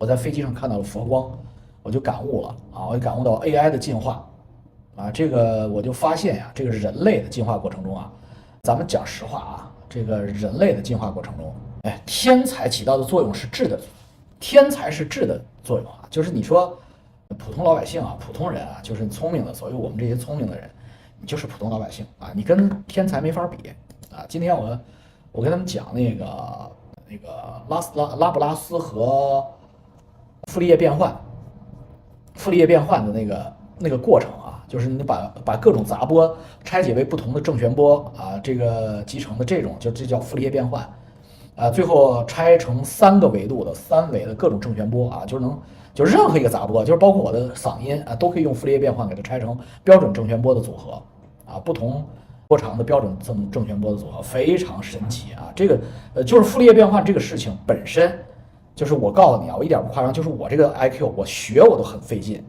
我在飞機上看到了佛光，我就感悟了啊，我就感悟到 AI 的进化啊，这个我就发现呀，这个人类的进化过程中啊，咱们讲實話啊，這個人類的進化過程中，哎，天才起到的作用是質的，天才是質的作用啊，就是你說普通老百姓啊，普通人啊，就是聰明的，所謂我們這些聰明的人，你就是普通老百姓啊，你跟天才沒法比啊。今天我跟他們講那個拉普拉斯和傅立葉變換的那個過程啊，就是你把各種雜波拆解為不同的正弦波啊，這個集成的這種這叫傅立葉變換啊，最後拆成3個維度的3維的各種正弦波啊，就任何一個雜波，就是包括我的嗓音啊，都可以用傅立葉變換給它拆成標準正弦波的組合啊，不同波長的標準正弦波的組合，非常神奇啊！這個就是傅立葉變換這個事情本身，就是我告訴你啊，我一點不誇張，就是我這個 IQ， 我學我都很費勁。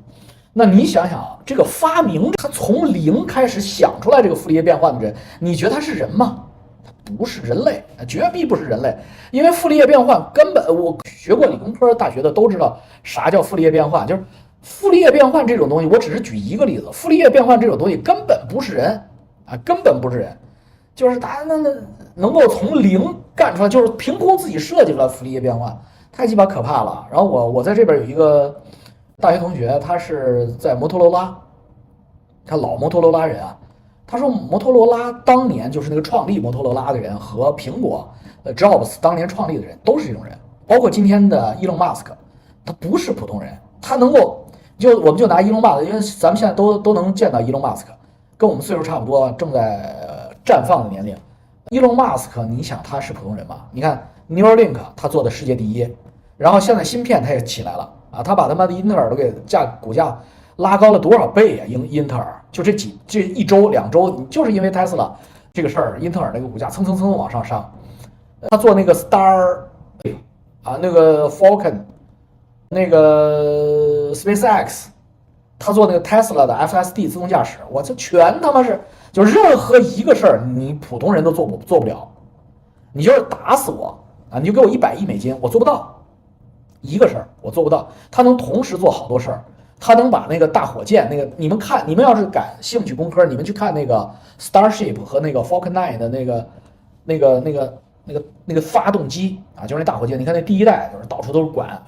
那你想想，這個發明他從零開始想出來這個傅立葉變換的人，你覺得他是人嗎？他不是人類，絕壁不是人類，因為傅立葉變換根本我學過理工科大學的都知道啥叫傅立葉變換，就是傅立葉變換這種東西，我只是舉一個例子，傅立葉變換這種東西根本不是人。啊，根本不是人，就是他那能夠從零幹出來，就是憑空自己設計出來傅立葉變換，太雞巴可怕了。然後我在這邊有一個大學同學，他是在摩托羅拉，他老摩托羅拉人啊，他說摩托羅拉當年就是那個創立摩托羅拉的人和蘋果Jobs 當年創立的人都是這種人，包括今天的伊隆馬斯克，他不是普通人，他能夠我們就拿伊隆馬斯克，因為咱們現在都能見到伊隆馬斯克。跟我們歲數差不多，正在綻放的年齡。伊隆馬斯克，你想他是普通人嗎？你看 Neuralink 他做的世界第一，然後現在芯片他也起來了啊，他把他媽的英特爾都給股價拉高了多少倍啊？英特爾就這一周2周，就是因為 Tesla 這個事兒，英特爾那個股價蹭蹭蹭往上上。他做那個 Star 啊，那個 Falcon， 那個 SpaceX。他做那個 Tesla 的 FSD 自動駕駛，我這全他媽是，就任何一個事兒，你普通人都做不了，你就是打死我啊！你就給我100億美金，我做不到一個事兒，我做不到。他能同時做好多事兒，他能把那個大火箭，那個你們看，你們要是感興趣工科，你們去看那個 Starship 和那個 Falcon 9的那個發動機啊，就是那大火箭。你看那第一代就是到處都是管，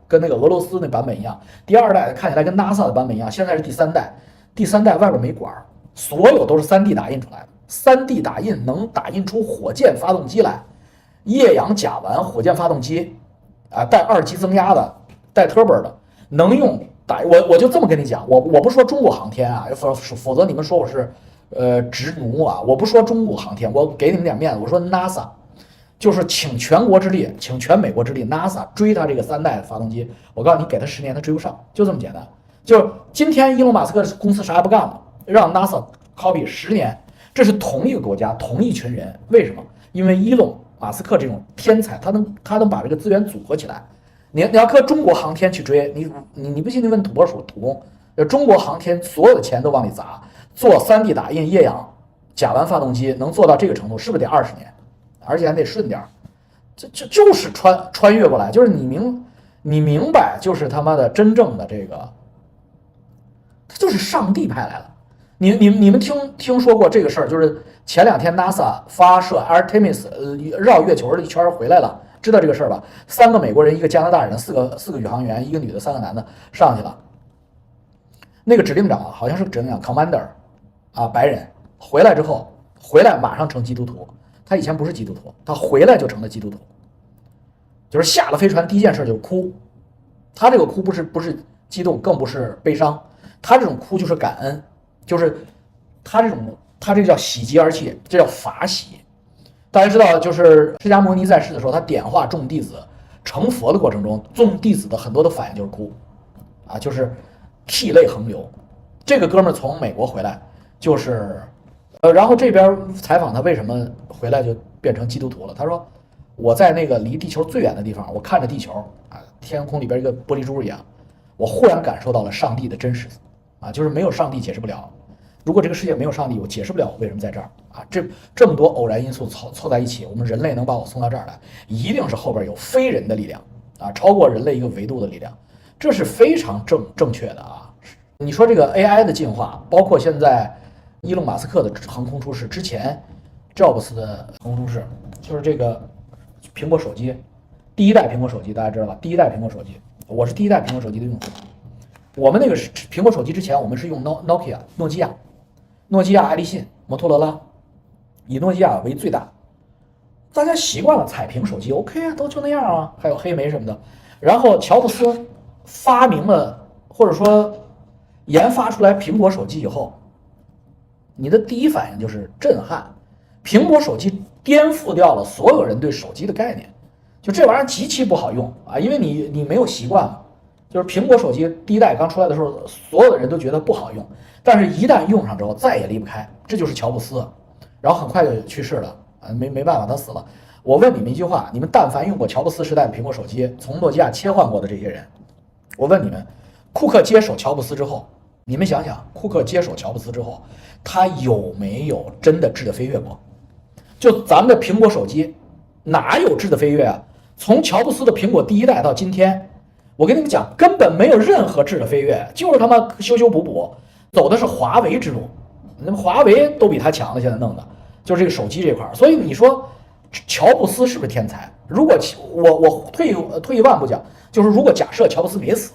跟那個俄羅斯那版本一樣，第2代看起來跟 NASA 的版本一樣，現在是第3代，第3代外邊沒管，所有都是 3D 打印出來的，3D 打印能打印出火箭發動機來，液氧甲烷火箭發動機啊，帶2級增壓的，帶 turbo 的，能用打。我就這麼跟你講，我不說中國航天啊，否則你們說我是直奴啊，我不說中國航天，我給你們點面子，我說 NASA。就是請全國之力，請全美國之力 ，NASA 追他這個3代的發動機。我告訴你，給他10年，他追不上，就這麼簡單。就是今天伊隆馬斯克公司啥也不幹了，讓 NASA copy 10年，這是同一個國家，同一群人。為什麼？因為伊隆馬斯克這種天才，他能把這個資源組合起來。你要摳中國航天去追，你不信你問土撥鼠土工，中國航天所有的錢都往裡砸，做3D 打印液氧甲烷發動機能做到這個程度，是不是得20年？而且還得順點，這就是穿越過來，就是你明白，就是他媽的真正的這個，他就是上帝派來了。你們聽說過這個事兒？就是前2天 NASA 發射 Artemis 繞月球的一圈回來了，知道這個事兒吧？3個美國人，1個加拿大人，4個宇航員，1個女的，3個男的上去了。那個指令長好像是個指令長 Commander 啊，白人回來之後，馬上成基督徒。他以前不是基督徒，他回來就成了基督徒，就是下了飛船第一件事就是哭。他這個哭不是激動，更不是悲傷，他這種哭就是感恩，就是他這叫喜極而泣，這叫法喜。大家知道，就是釋迦牟尼在世的時候，他點化眾弟子成佛的過程中，眾弟子的很多的反應就是哭，啊，就是涕淚橫流。這個哥們兒從美國回來就是。然後這邊採訪他為什麼回來就變成基督徒了？他說：“我在那個離地球最遠的地方，我看着地球啊，天空裡邊一個玻璃珠一樣，我忽然感受到了上帝的真實啊，就是沒有上帝解釋不了。如果這個世界沒有上帝，我解釋不了我為什麼在這兒啊。這麼多偶然因素湊在一起，我們人類能把我送到這兒來，一定是後邊有非人的力量啊，超過人类一個維度的力量，這是非常正確的啊。你說這個 AI 的進化，包括現在伊隆馬斯克的橫空出世，之前 Jobs 的橫空出世，就是這個蘋果手機，第一代蘋果手機大家知道吧？第一代蘋果手機，我是第一代蘋果手機的用戶。我們那個是蘋果手機之前，我們是用諾基亞、爱立信、摩托羅拉，以諾基亞為最大。大家習慣了彩屏手機 ，OK 啊，都就那樣啊，還有黑莓什麼的。然後喬布斯發明了或者說研发出来蘋果手機以後，你的第一反應就是震撼。蘋果手機顛覆掉了所有人對手機的概念，就這玩意兒極其不好用啊，因為你沒有習慣嘛。就是蘋果手机第一代刚出來的時候，所有的人都觉得不好用，但是一旦用上之後再也離不開，這就是喬布斯。然後很快就去世了啊，沒辦法，他死了。我問你們一句話，你們但凡用過喬布斯時代的蘋果手機，從諾基亞切換過的這些人，我問你們，庫克接手喬布斯之後，你們想想，庫克接手喬布斯之後，他有沒有真的質的飛躍過？就咱们的蘋果手機哪有質的飛躍啊？從喬布斯的蘋果第一代到今天，我跟你們講，根本沒有任何質的飛躍，就是他媽修補，走的是華為之路。那麼華為都比他強了，現在弄的就是這個手機這塊。所以你說喬布斯是不是天才？如果我退一萬步講，就是如果假設喬布斯沒死，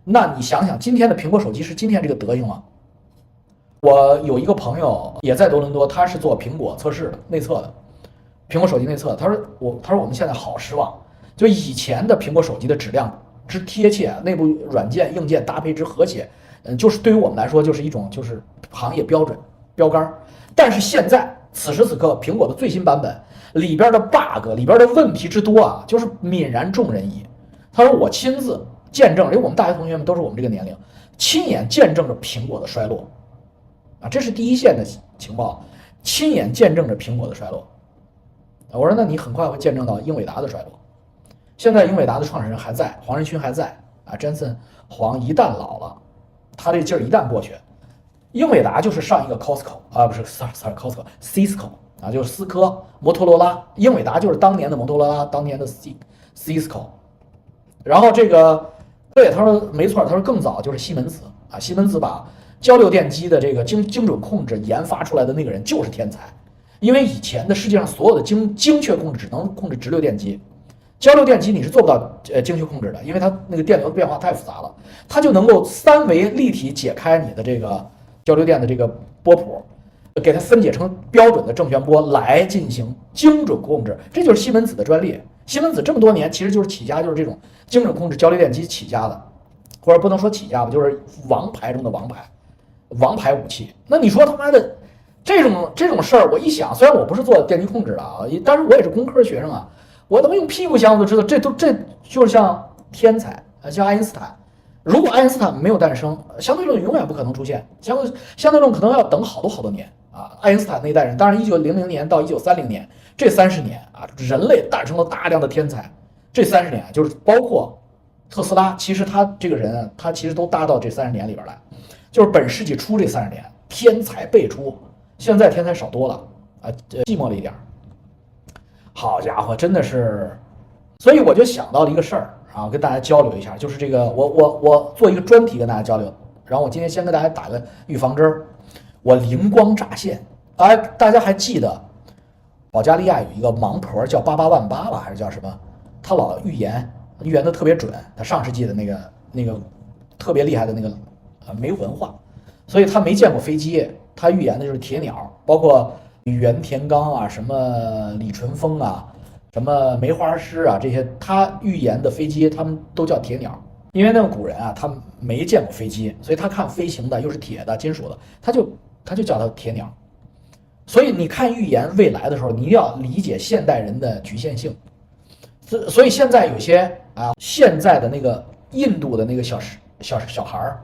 那你想想今天的蘋果手機是今天這個德行嗎？我有一個朋友也在多倫多，他是做蘋果測試的內測的，蘋果手機內測。他說我們現在好失望，就以前的蘋果手機的質量之貼切，內部軟件硬件搭配之和諧，就是對於我們來說就是一種就是行業標準標杆。但是現在此時此刻，蘋果的最新版本裡邊的 bug 裡邊的問題之多啊，就是泯然众人矣。他说我親自見證，因為我們大學同學們都是我們這個年齡，親眼見證着蘋果的衰落啊，這是第一線的情報，親眼見證着蘋果的衰落。我說那你很快會見證到英偉達的衰落。現在英偉達的創始人還在，黃仁勳還在啊，詹森黄一旦老了，他這勁兒一旦過去，英偉達就是上一個 Costco 啊，不是 Cisco 啊，就是思科、摩托羅拉，英偉達就是當年的摩托羅拉，当年的 Cisco。然後這個对，他說沒錯，他說更早就是西门子啊，西门子把交流電機的這個精準控制研發出來的那個人就是天才，因為以前的世界上所有的精確控制只能控制直流電機，交流電機你是做不到精確控制的，因為它那個電流的變化太複雜了，它就能夠三維立體解開你的這個交流電的這個波譜，給它分解成標準的正弦波來進行精準控制，這就是西门子的專利。西门子這麼多年其實就是起家，就是這種精準控制交流電機起家的，或者不能說起家吧，就是王牌中的王牌武器。那你說他媽的這種事兒，我一想，雖然我不是做電機控制的啊，但是我也是工科學生啊，我他媽用屁股想我都知道，這就是像天才，像愛因斯坦。如果愛因斯坦沒有誕生，相对論永遠不可能出現，相對論可能要等好多年啊。愛因斯坦那一代人，當然1900年到1930年這30年啊，人類誕生了大量的天才。這30年就是包括特斯拉，其實他這個人啊，他其實都搭到這30年裡邊來，就是本世紀初這30年天才輩出，現在天才少多了啊，寂寞了一點。好家伙，真的是，所以我就想到了一個事兒啊，跟大家交流一下，就是這個我做一個專題跟大家交流，然後我今天先跟大家打個預防針，我靈光乍現，大家還記得保加利亞有一個盲婆叫8888吧，還是叫什麼？他老預言的特別準，他上世紀的那個特別厲害的那個沒文化，所以他沒見過飛機，他預言的就是鐵鳥，包括原田剛啊，什麼李淳風啊，什麼梅花詩啊，這些他預言的飛機他們都叫鐵鳥，因為那個古人啊他沒見過飛機，所以他看飛行的又是鐵的金屬的，他就叫它鐵鳥。所以你看預言未來的時候，你一定要理解現代人的局限性。所以現在有些现在的那个印度的那个小孩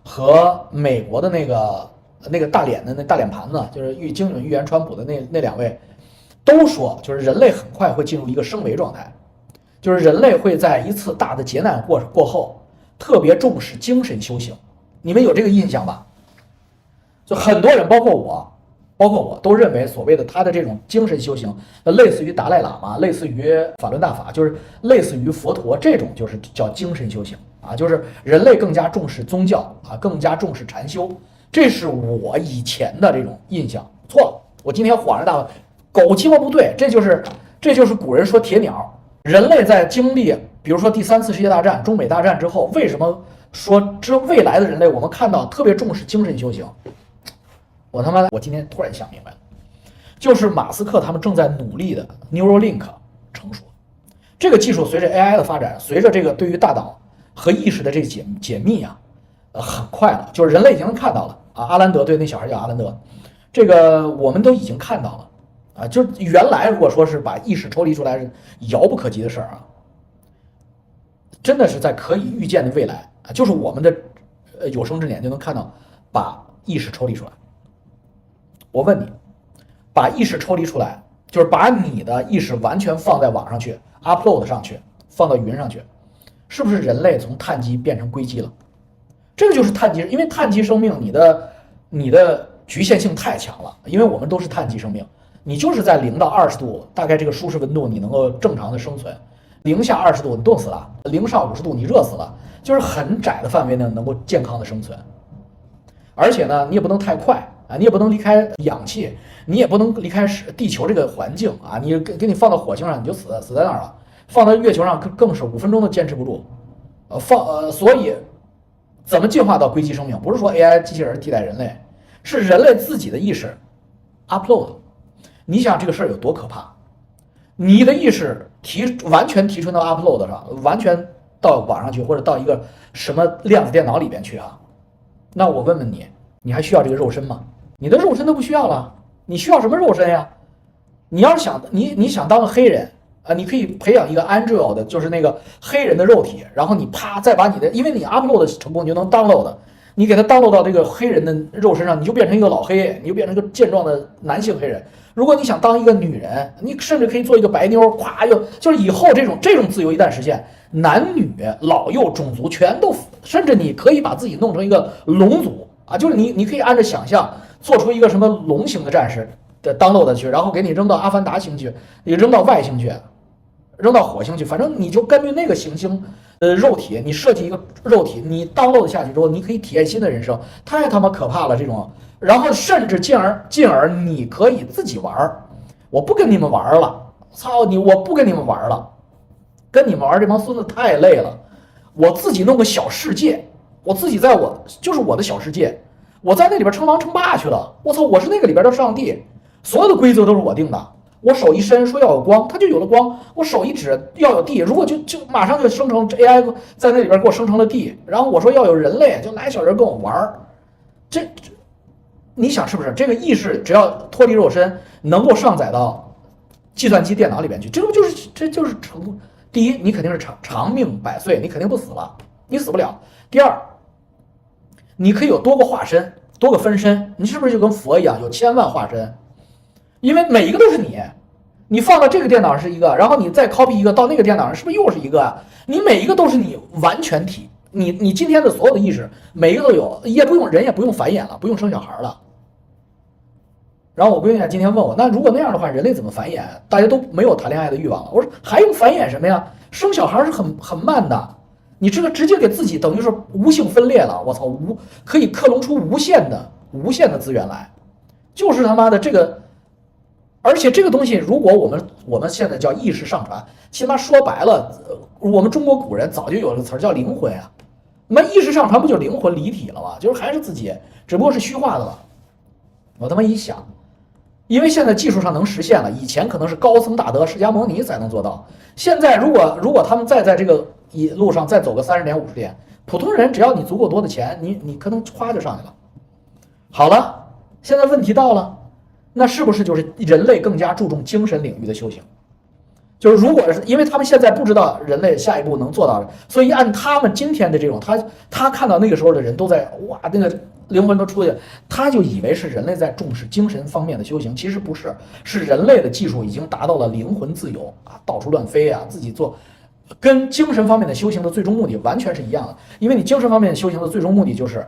和美國的那個大臉的那大臉盤子，就是精準預言川普的那兩位，都說就是人類很快會進入一個升維狀態，就是人類會在一次大的劫難過後，特別重視精神修行。你們有這個印象吧？就很多人，包包括我都認為所謂的他的這種精神修行，類似於達賴喇嘛，類似於法輪大法，就是類似於佛陀這種，就是叫精神修行啊，就是人類更加重視宗教啊，更加重視禪修，這是我以前的這種印象。錯了，我今天恍然大悟，狗雞巴不對，這就是古人說鐵鳥，人類在經歷比如說第3次世界大戰、中美大戰之後，為什麼說未來的人類我們看到特別重視精神修行？我今天突然想明白了，就是馬斯克他们正在努力的 Neuralink 成熟，這個技術隨着 AI 的發展，隨着這個對於大腦和意識的這個解密啊，很快了，就是人類已經能看到了啊。阿蘭德，对，那小孩叫阿蘭德，這個我們都已經看到了啊。就原來如果說是把意識抽離出來是遙不可及的事兒啊，真的是在可以預見的未来啊，就是我們的有生之年就能看到把意識抽離出來。我問你，把意識抽離出来，就是把你的意識完全放在網上去 ，upload 上去，放到雲上去，是不是人類從碳基變成硅基了？這個就是碳基，因為碳基生命你的局限性太強了，因為我們都是碳基生命，你就是在0到20度，大概這個舒適溫度你能夠正常的生存，0下20度你凍死了，0上50度你熱死了，就是很窄的範圍呢能夠健康的生存，而且呢你也不能太快。你也不能離開氧气，你也不能離開地球這個環境啊！你給你放到火星上，你就死在那兒了；放到月球上更是5分鐘都堅持不住。所以怎麼進化到硅基生命？不是說 AI 機器人替代人類，是人類自己的意識 upload。你想這個事兒有多可怕？你的意識完全提純到 upload 上，完全到網上去，或者到一個什麼量子電腦裡邊去啊？那我問問你，你還需要這個肉身嗎？你的肉身都不需要了，你需要什麼肉身呀？你要是想你想当个黑人啊，你可以培養一個 Android 的，就是那個黑人的肉體，然後你啪再把你的，因為你 upload 成功，你就能 download， 你給它 download 到這個黑人的肉身上，你就變成一個老黑，你就變成一個健壯的男性黑人。如果你想當一個女人，你甚至可以做一個白妞，咵就是以後這種自由一旦實現，男女老幼種族全都，甚至你可以把自己弄成一個龍族啊，就是你可以按照想象。做出一個什麼龍型的戰士的 download 去，然後給你扔到阿凡達星去，你扔到外星去，扔到火星去，反正你就根據那個行星肉體，你設計一個肉體，你 download 下去之後，你可以體驗新的人生，太他媽可怕了這種。然後甚至進而你可以自己玩，我不跟你們玩了，操你，我不跟你們玩了，跟你們玩這幫孫子太累了，我自己弄個小世界，我自己就是我的小世界。我在那裡邊稱王稱霸去了，我操！我是那個裡邊的上帝，所有的規則都是我定的。我手一伸說要有光，它就有了光；我手一指要有地，如果就馬上就生成 AI 在那裡邊給我生成了地。然後我說要有人類，就來小人跟我玩。這你想是不是？這個意識只要脫離肉身，能夠上載到計算機電腦裡邊去，這就是成功。第一，你肯定是長命百歲，你肯定不死了，你死不了。第二，你可以有多個化身，多個分身，你是不是就跟佛一樣有1000萬化身？因為每一個都是你，你放到這個電腦上是一個，然後你再 copy 一個到那個電腦上，是不是又是一個啊？你每一個都是你完全體，你今天的所有的意識，每一個都有，人也不用繁衍了，不用生小孩了。然後我閨女今天問我，那如果那樣的話，人類怎麼繁衍？大家都沒有談戀愛的欲望了。我說還用繁衍什麼呀？生小孩是很慢的。你這個直接給自己等於是無性分裂了，我操，可以克隆出無限的資源來，就是他媽的這個，而且這個東西，如果我們現在叫意識上傳，起碼說白了，我們中國古人早就有了個詞叫靈魂啊，那麼意識上傳不就靈魂離體了嗎？就是還是自己，只不過是虛化的了。我他媽一想，因為現在技術上能實現了，以前可能是高僧大德釋迦牟尼才能做到，現在如果他們再在這個路上再走個30年50年，普通人只要你足夠多的錢，你可能咵就上去了。好了，現在問題到了，那是不是就是人類更加注重精神領域的修行？就是如果是因為他們現在不知道人類下一步能做到，所以按他們今天的這種，他看到那個時候的人都在哇，那個靈魂都出去，他就以為是人類在重視精神方面的修行，其實不是，是人類的技術已經達到了靈魂自由啊，到處亂飛啊，自己做。跟精神方面的修行的最終目的完全是一樣的，因為你精神方面修行的最終目的就是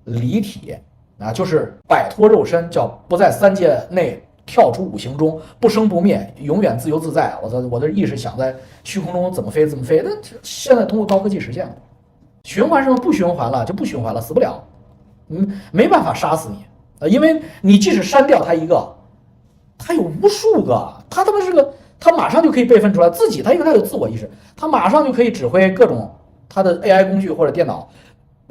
離體，啊，就是擺脫肉身，叫不在三界內跳出五行中，不生不滅，永遠自由自在。我的意識想在虛空中怎麼飛怎麼飛，那現在通過高科技實現了。循環什麼不循環了就不循環了，死不了，沒辦法殺死你啊，因為你即使刪掉他一個，他有無數個，他他媽是個，他馬上就可以備份出來自己，他因為他有自我意識，他馬上就可以指揮各種他的 AI 工具或者電腦。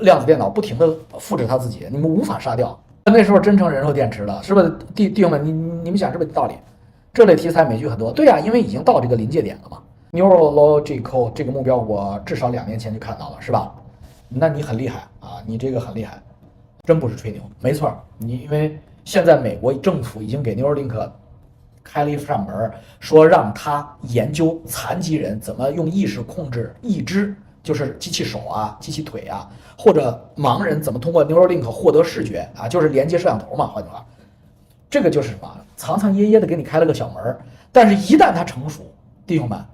量子電腦不停地複製它自己，你們無法殺掉。那時候真成人肉電池了，是不是？弟兄們，你們想是不是道理？這類題材美劇很多。对呀，因為已經到這個臨界點了嘛。Neurological 這個目標，我至少2年前就看到了，是吧？那你很厲害啊，你這個很厲害，真不是吹牛，沒錯。你因為現在美國政府已經給 Neuralink 開了一扇門，說讓他研究殘疾人怎麼用意識控制義肢。就是機器手啊，機器腿啊，或者盲人怎麼通過 Neuralink 獲得視覺啊，就是連接攝像頭嘛。換句話，這個就是什麼？藏藏掖掖的給你開了個小門，但是一旦它成熟，弟兄們，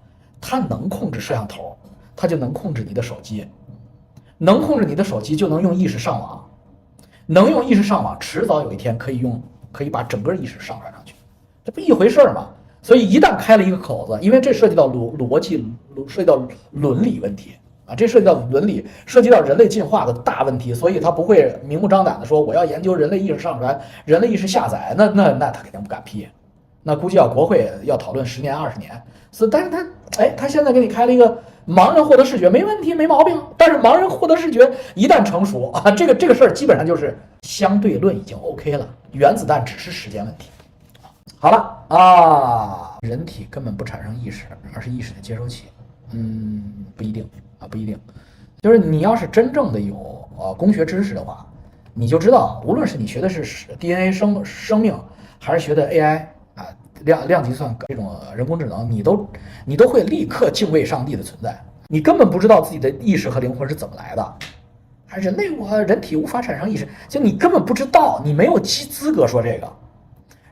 它能控制攝像頭，它就能控制你的手機，能控制你的手机就能用意識上網，能用意識上網，遲早有一天可以把整個意識上传上去，這不一回事嘛。所以一旦開了一個口子，因為這涉及到邏輯，涉及到倫理問題。這涉及到倫理，涉及到人類進化的大問題，所以他不會明目張膽的說我要研究人類意識上傳、人類意識下載，那他肯定不敢批，那估計要國會要討論10年20年。但是他現在給你開了一個盲人獲得視覺，沒問題沒毛病。但是盲人獲得視覺一旦成熟啊，這個事兒基本上就是相对論已經 OK 了，原子彈只是時間問題。好了啊，人體根本不產生意識，而是意識的接收器。不一定。不一定，就是你要是真正的有工學知識的话，你就知道，無論是你學的是 DNA 生命，還是學的 AI 啊量級算這種人工智能，你都會立刻敬畏上帝的存在。你根本不知道自己的意識和靈魂是怎麼來的，還人體無法產生意識，就你根本不知道，你沒有資格說這個。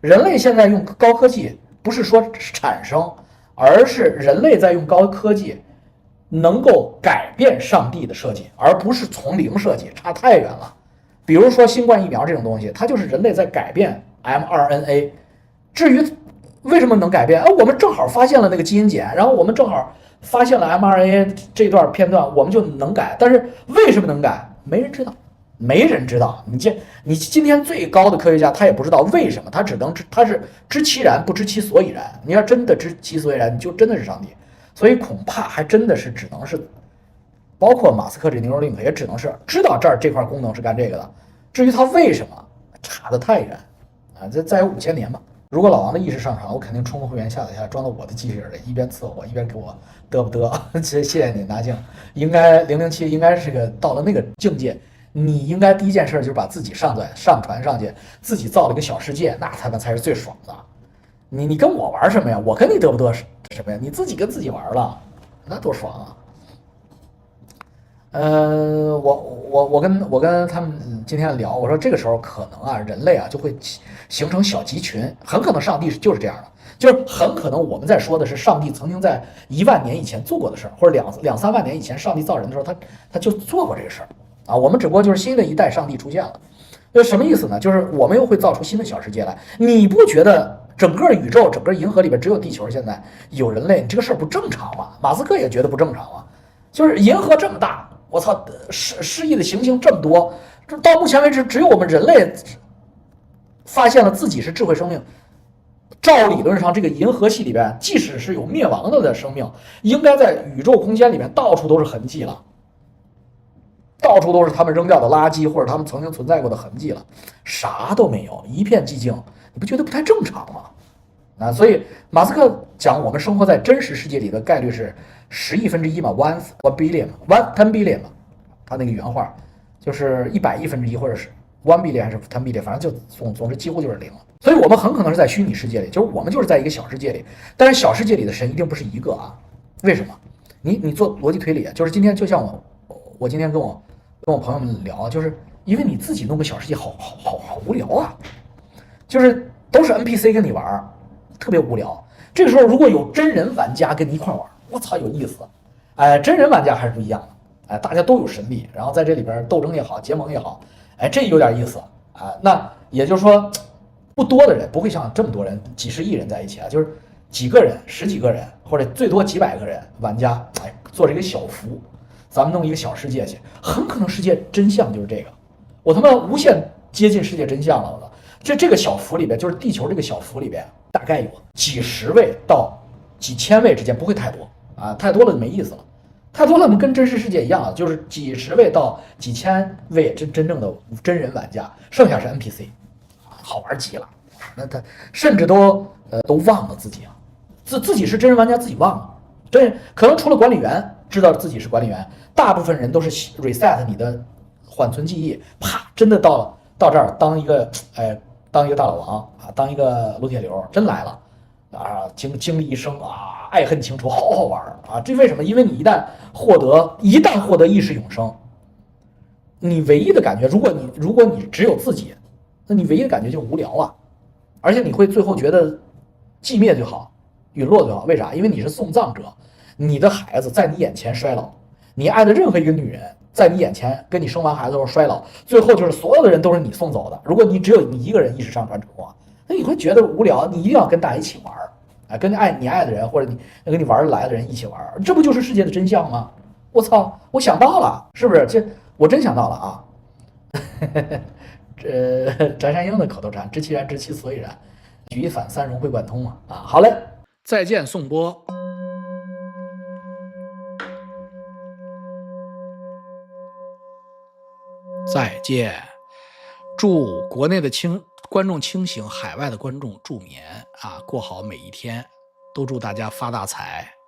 人類現在用高科技，不是說產生，而是人類在用高科技。能夠改變上帝的設計，而不是從零設計，差太遠了。比如說新冠疫苗這種東西，它就是人類在改變 mRNA。至於為什麼能改变，我們正好發現了那個基因剪，然後我們正好發現了 mRNA 這段片段，我們就能改。但是為什麼能改，沒人知道，沒人知道。你今天最高的科學家他也不知道為什麼，他是知其然不知其所以然。你要真的知其所以然，你就真的是上帝。所以恐怕還真的是只能是，包括馬斯克这 Neuralink 也只能是知道这塊功能是幹這個的，至於他為什麼差得太遠啊，再有5000年吧。如果老王的意識上傳，我肯定充个會員下載下來裝到我的機器人裡，一邊伺候我一邊給我嘚不嘚。謝謝你拿靜，應該007應該是個到了那個境界，你應該第一件事就是把自己上傳上去，自己造了一個小世界，那他們才是最爽的。你跟我玩什麼呀？我跟你嘚不嘚什麼呀？你自己跟自己玩了，那多爽啊！我跟他們今天聊，我說這個時候可能啊，人類啊就會形成小集群，很可能上帝就是這樣的，就是很可能我們在說的是上帝曾經在1萬年以前做過的事兒，或者兩三萬年以前上帝造人的時候，他就做過這個事兒啊。我們只不過就是新的一代上帝出現了，那什麼意思呢？就是我們又會造出新的小世界來。你不覺得？整個宇宙、整個銀河裡邊只有地球現在有人類，你這個事兒不正常嗎？馬斯克也覺得不正常啊。就是銀河這麼大，我操，失憶的行星這麼多，這到目前為止只有我們人類發現了自己是智慧生命。照理論上，這個銀河系裡邊，即使是有滅亡的生命，應該在宇宙空間裡面到處都是痕跡了，到處都是他們扔掉的垃圾或者他們曾經存在過的痕跡了，啥都沒有，一片寂靜。你不覺得不太正常嗎？所以馬斯克講我們生活在真實世界裡的概率是10億分之一嘛，1 10 billion 嘛，他那個原話就是100億分之一，或者是1 billion 還是10 billion，反正就總之幾乎就是0了。所以我們很可能是在虛擬世界裡，就是我們就是在一個小世界裡，但是小世界裡的神一定不是一個啊。為什麼？你做邏輯推理，就是今天就像我今天跟我朋友們聊，就是因為你自己弄個小世界好無聊啊。就是都是 NPC 跟你玩，特別無聊。這個時候如果有真人玩家跟你一塊玩，我操，有意思。真人玩家還是不一樣的。大家都有神力，然後在這裡邊鬥爭也好，結盟也好，這有點意思。啊。那也就是说，不多的人不会像这么多人几十亿人在一起啊，就是几个人、十几个人或者最多几百个人玩家，哎，做这个小服，咱们弄一个小世界去，很可能世界真相就是这个。我他妈无限接近世界真相了，我操！这个小服里边，就是地球这个小服里边，大概有几十位到几千位之间，不会太多啊，太多了就没意思了。太多了，我们跟真实世界一样啊，就是几十位到几千位真正的真人玩家，剩下是 NPC， 好玩极了。那他甚至都忘了自己啊，自己是真人玩家，自己忘了。真可能除了管理员知道自己是管理员，大部分人都是 reset 你的缓存记忆，啪，真的到这儿当一个大老王啊，当一个撸铁流，真来了啊，经歷一生啊，愛恨情仇，好玩啊！這為什麼？因為你一旦獲得意識永生，你唯一的感覺，如果你只有自己，那你唯一的感覺就無聊啊，而且你會最後覺得寂滅最好，隕落最好。為啥？因為你是送葬者，你的孩子在你眼前衰老，你愛的任何一個女人在你眼前跟你生完孩子的時候衰老，最後就是所有的人都是你送走的。如果你只有你一個人意識上傳成功，那你會覺得無聊，你一定要跟大家一起玩啊，跟你愛的人或者你跟你玩來的人一起玩，這不就是世界的真相嗎？我操，我想到了，是不是？這我真想到了啊！這翟山鷹的口頭禪，知其然，知其所以然，舉一反三，融會貫通嘛。啊，好嘞，再見宋波。再見，祝國內的觀眾清醒，海外的觀眾助眠啊，過好每一天，都祝大家發大財。